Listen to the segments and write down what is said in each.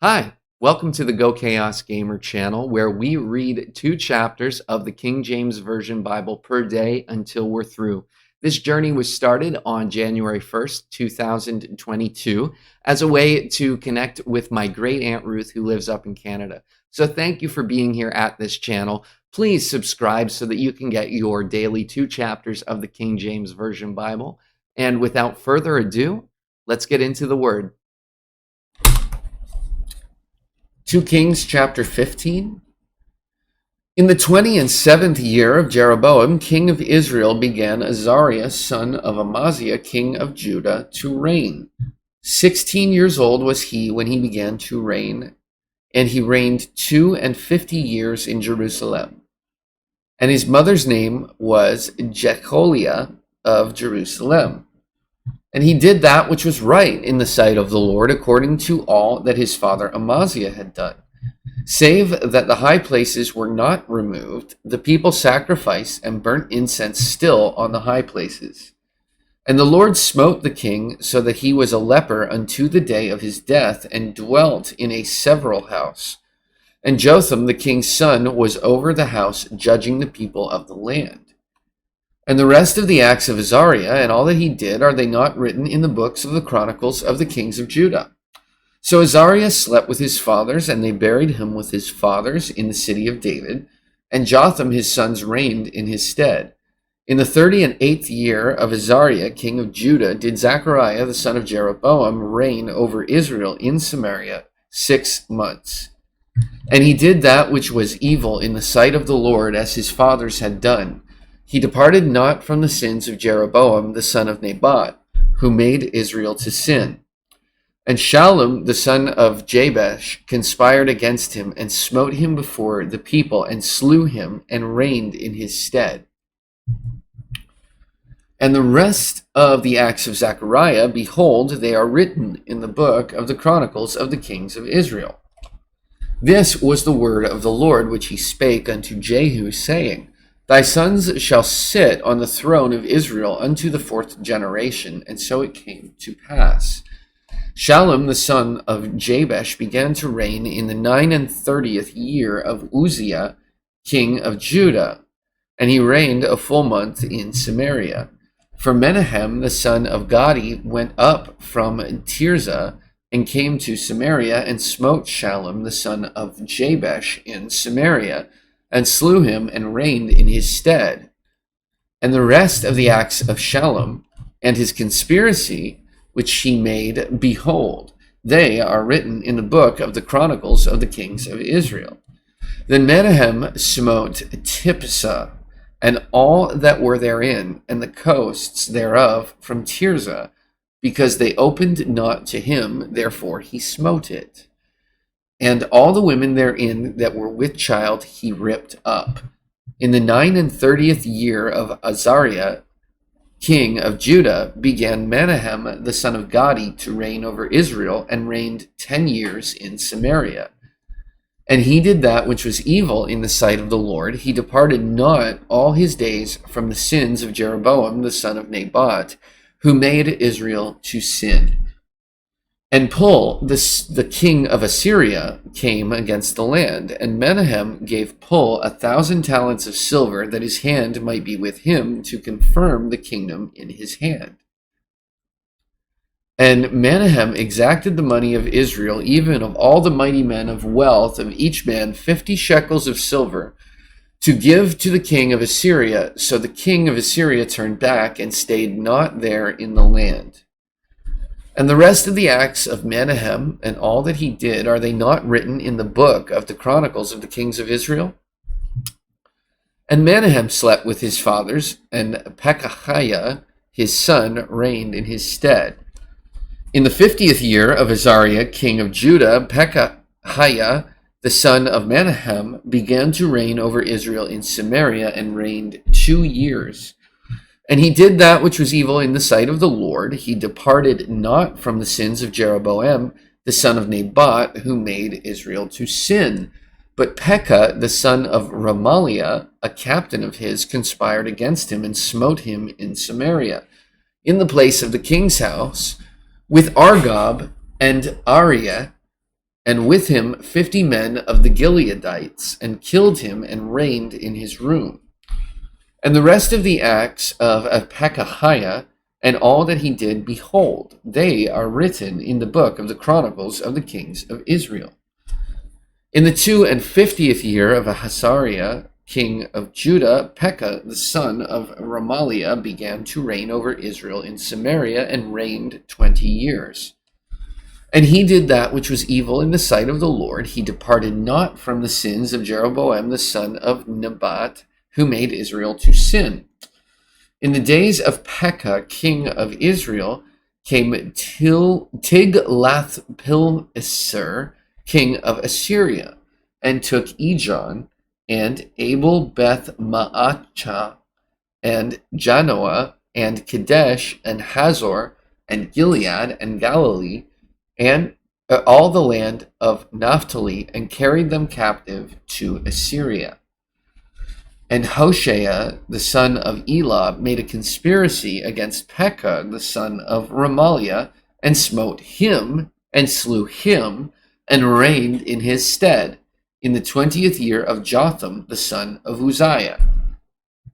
Hi, welcome to the GoChaosGamer channel, where we read 2 chapters of the King James Version Bible per day until we're through. This journey was started on January 1st, 2022, as a way to connect with my great Aunt Ruth, who lives up in Canada. So thank you for being here at this channel. Please subscribe so that you can get your daily 2 chapters of the King James Version Bible. And without further ado, let's get into the Word. 2 Kings chapter 15. In the 27th year of Jeroboam, king of Israel, began Azariah, son of Amaziah, king of Judah, to reign. 16 years old was he when he began to reign, and he reigned 52 years in Jerusalem. And his mother's name was Jecholiah of Jerusalem. And he did that which was right in the sight of the Lord, according to all that his father Amaziah had done. Save that the high places were not removed, the people sacrificed and burnt incense still on the high places. And the Lord smote the king, so that he was a leper unto the day of his death, and dwelt in a several house. And Jotham the king's son was over the house, judging the people of the land. And the rest of the acts of Azariah and all that he did, are they not written in the books of the chronicles of the kings of Judah? So Azariah slept with his fathers, and they buried him with his fathers in the city of David, and Jotham his sons reigned in his stead. In the 38th year of Azariah king of Judah did Zechariah the son of Jeroboam reign over Israel in Samaria 6 months. And he did that which was evil in the sight of the Lord, as his fathers had done. He departed not from the sins of Jeroboam the son of Nebat, who made Israel to sin. And Shallum the son of Jabesh conspired against him, and smote him before the people, and slew him, and reigned in his stead. And the rest of the acts of Zechariah, behold, they are written in the book of the chronicles of the kings of Israel. This was the word of the Lord which he spake unto Jehu, saying, Thy sons shall sit on the throne of Israel unto the 4th generation. And so it came to pass. Shallum the son of Jabesh began to reign in the 39th year of Uzziah, king of Judah, and he reigned a full month in Samaria. For Menahem the son of Gadi went up from Tirzah, and came to Samaria, and smote Shallum the son of Jabesh in Samaria, and slew him, and reigned in his stead. And the rest of the acts of Shallum, and his conspiracy which he made, behold, they are written in the book of the chronicles of the kings of Israel. Then Menahem smote Tiphsah, and all that were therein, and the coasts thereof from Tirzah, because they opened not to him, therefore he smote it. And all the women therein that were with child he ripped up. In the 39th year of Azariah, king of Judah, began Menahem the son of Gadi to reign over Israel, and reigned 10 years in Samaria. And he did that which was evil in the sight of the Lord. He departed not all his days from the sins of Jeroboam the son of Nebat, who made Israel to sin. And Pul, the king of Assyria, came against the land, and Menahem gave Pul 1,000 talents of silver, that his hand might be with him, to confirm the kingdom in his hand. And Menahem exacted the money of Israel, even of all the mighty men of wealth, of each man 50 shekels of silver, to give to the king of Assyria. So the king of Assyria turned back, and stayed not there in the land. And the rest of the acts of Menahem, and all that he did, are they not written in the book of the chronicles of the kings of Israel? And Menahem slept with his fathers, and Pekahiah his son reigned in his stead. In the 50th year of Azariah king of Judah, Pekahiah the son of Menahem began to reign over Israel in Samaria, and reigned 2 years. And he did that which was evil in the sight of the Lord. He departed not from the sins of Jeroboam the son of Nebat, who made Israel to sin. But Pekah the son of Remaliah, a captain of his, conspired against him, and smote him in Samaria, in the place of the king's house, with Argob and Ariah, and with him 50 men of the Gileadites, and killed him and reigned in his room. And the rest of the acts of Pekahiah, and all that he did, behold, they are written in the book of the Chronicles of the Kings of Israel. In the 52nd year of Ahasuerus, king of Judah, Pekah, the son of Remaliah, began to reign over Israel in Samaria, and reigned 20 years. And he did that which was evil in the sight of the Lord. He departed not from the sins of Jeroboam the son of Nebat, who made Israel to sin. In the days of Pekah, king of Israel, came Tiglath-Pileser, king of Assyria, and took Ijon, and Abel-Beth-Maachah, and Janoah, and Kadesh, and Hazor, and Gilead, and Galilee, and all the land of Naphtali, and carried them captive to Assyria. And Hoshea, the son of Elah, made a conspiracy against Pekah, the son of Remaliah, and smote him, and slew him, and reigned in his stead, in the 20th year of Jotham, the son of Uzziah.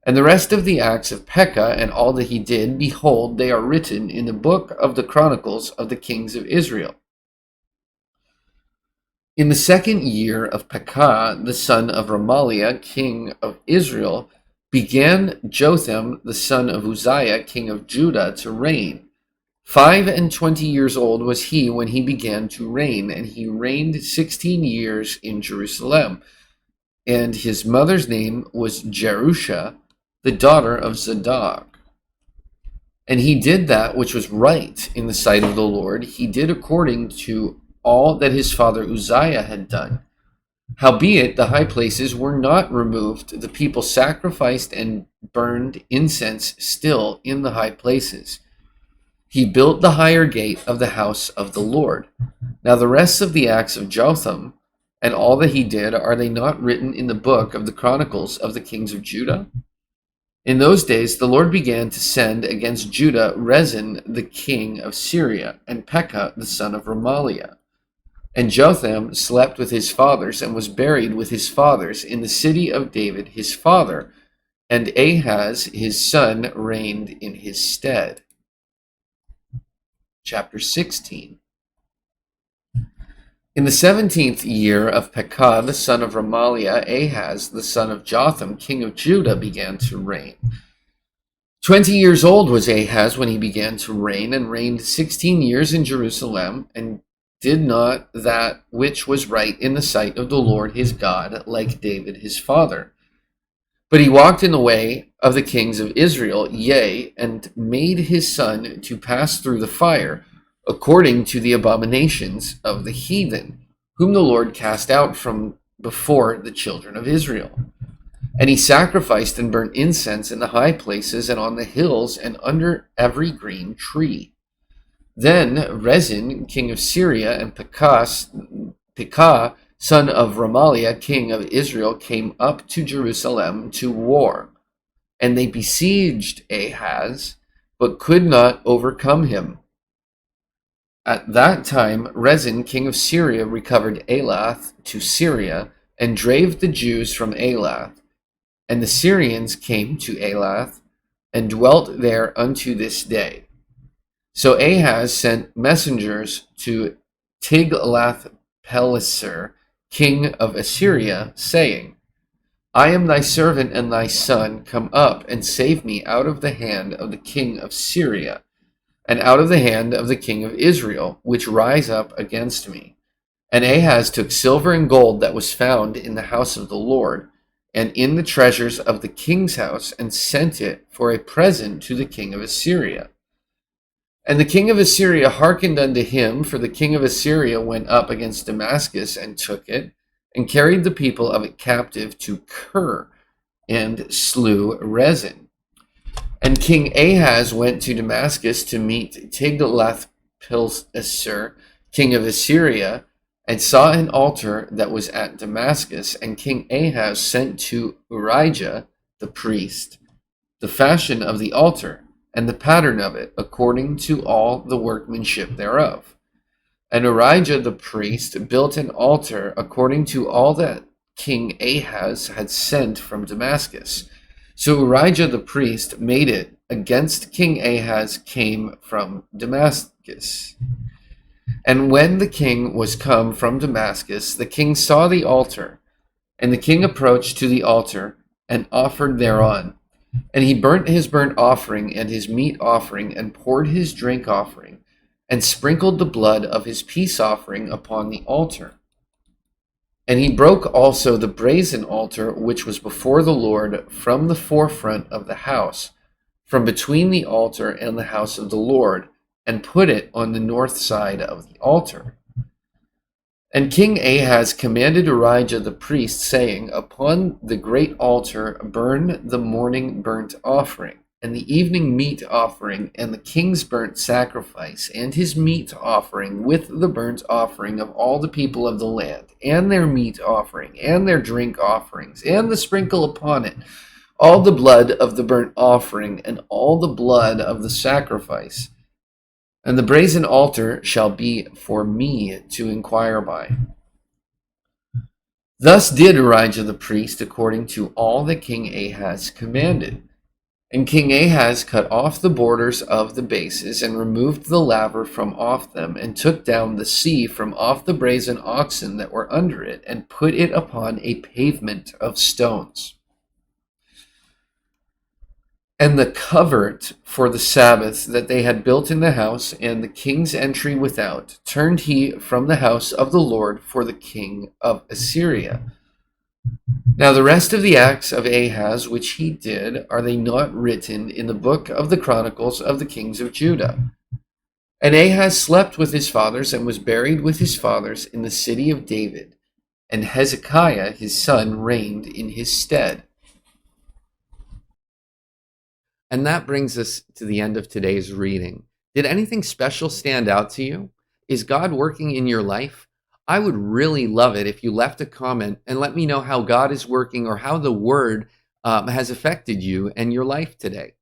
And the rest of the acts of Pekah, and all that he did, behold, they are written in the book of the Chronicles of the Kings of Israel. In the 2nd year of Pekah, the son of Remaliah, king of Israel, began Jotham, the son of Uzziah, king of Judah, to reign. 25 years old was he when he began to reign, and he reigned 16 years in Jerusalem. And his mother's name was Jerusha, the daughter of Zadok. And he did that which was right in the sight of the Lord. He did according to all that his father Uzziah had done. Howbeit the high places were not removed. The people sacrificed and burned incense still in the high places. He built the higher gate of the house of the Lord. Now the rest of the acts of Jotham, and all that he did, are they not written in the book of the Chronicles of the Kings of Judah? In those days the Lord began to send against Judah Rezin the king of Syria, and Pekah the son of Remaliah. And Jotham slept with his fathers, and was buried with his fathers in the city of David his father, and Ahaz his son reigned in his stead. Chapter 16. In the 17th year of Pekah, the son of Remaliah, Ahaz, the son of Jotham, king of Judah, began to reign. 20 years old was Ahaz when he began to reign, and reigned 16 years in Jerusalem, and did not that which was right in the sight of the Lord his God, like David his father. But he walked in the way of the kings of Israel, yea, and made his son to pass through the fire, according to the abominations of the heathen, whom the Lord cast out from before the children of Israel. And he sacrificed and burnt incense in the high places, and on the hills, and under every green tree. Then Rezin, king of Syria, and Pekah, son of Remaliah, king of Israel, came up to Jerusalem to war. And they besieged Ahaz, but could not overcome him. At that time Rezin, king of Syria, recovered Elath to Syria, and drave the Jews from Elath. And the Syrians came to Elath, and dwelt there unto this day. So Ahaz sent messengers to Tiglath-Pileser, king of Assyria, saying, I am thy servant and thy son. Come up and save me out of the hand of the king of Syria, and out of the hand of the king of Israel, which rise up against me. And Ahaz took silver and gold that was found in the house of the Lord, and in the treasures of the king's house, and sent it for a present to the king of Assyria. And the king of Assyria hearkened unto him, for the king of Assyria went up against Damascus, and took it, and carried the people of it captive to Kir, and slew Rezin. And King Ahaz went to Damascus to meet Tiglath-Pileser, king of Assyria, and saw an altar that was at Damascus. And King Ahaz sent to Urijah the priest the fashion of the altar, and the pattern of it, according to all the workmanship thereof. And Urijah the priest built an altar according to all that King Ahaz had sent from Damascus. So Urijah the priest made it against King Ahaz came from Damascus. And when the king was come from Damascus, the king saw the altar, and the king approached to the altar and offered thereon. And he burnt his burnt offering and his meat offering, and poured his drink offering, and sprinkled the blood of his peace offering upon the altar. And he broke also the brazen altar which was before the Lord from the forefront of the house, from between the altar and the house of the Lord, and put it on the north side of the altar. And King Ahaz commanded Urijah the priest, saying, Upon the great altar burn the morning burnt offering, and the evening meat offering, and the king's burnt sacrifice, and his meat offering, with the burnt offering of all the people of the land, and their meat offering, and their drink offerings, and the sprinkle upon it, all the blood of the burnt offering, and all the blood of the sacrifice. And the brazen altar shall be for me to inquire by. Thus did Urijah the priest according to all that King Ahaz commanded. And King Ahaz cut off the borders of the bases, and removed the laver from off them, and took down the sea from off the brazen oxen that were under it, and put it upon a pavement of stones. And the covert for the Sabbath that they had built in the house, and the king's entry without, turned he from the house of the Lord for the king of Assyria. Now the rest of the acts of Ahaz which he did, are they not written in the book of the Chronicles of the kings of Judah? And Ahaz slept with his fathers, and was buried with his fathers in the city of David, and Hezekiah his son reigned in his stead. And that brings us to the end of today's reading. Did anything special stand out to you? Is God working in your life? I would really love it if you left a comment and let me know how God is working, or how the Word has affected you and your life today.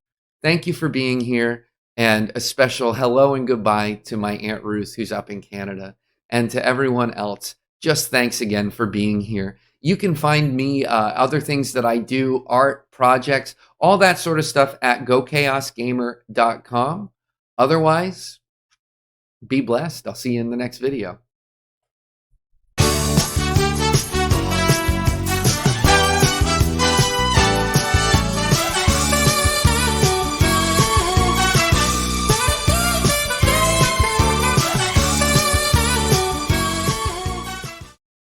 Thank you for being here, and a special hello and goodbye to my Aunt Ruth, who's up in Canada, and to everyone else. Just thanks again for being here. You can find me, other things that I do, art, projects, all that sort of stuff at GoChaosGamer.com. Otherwise, be blessed. I'll see you in the next video.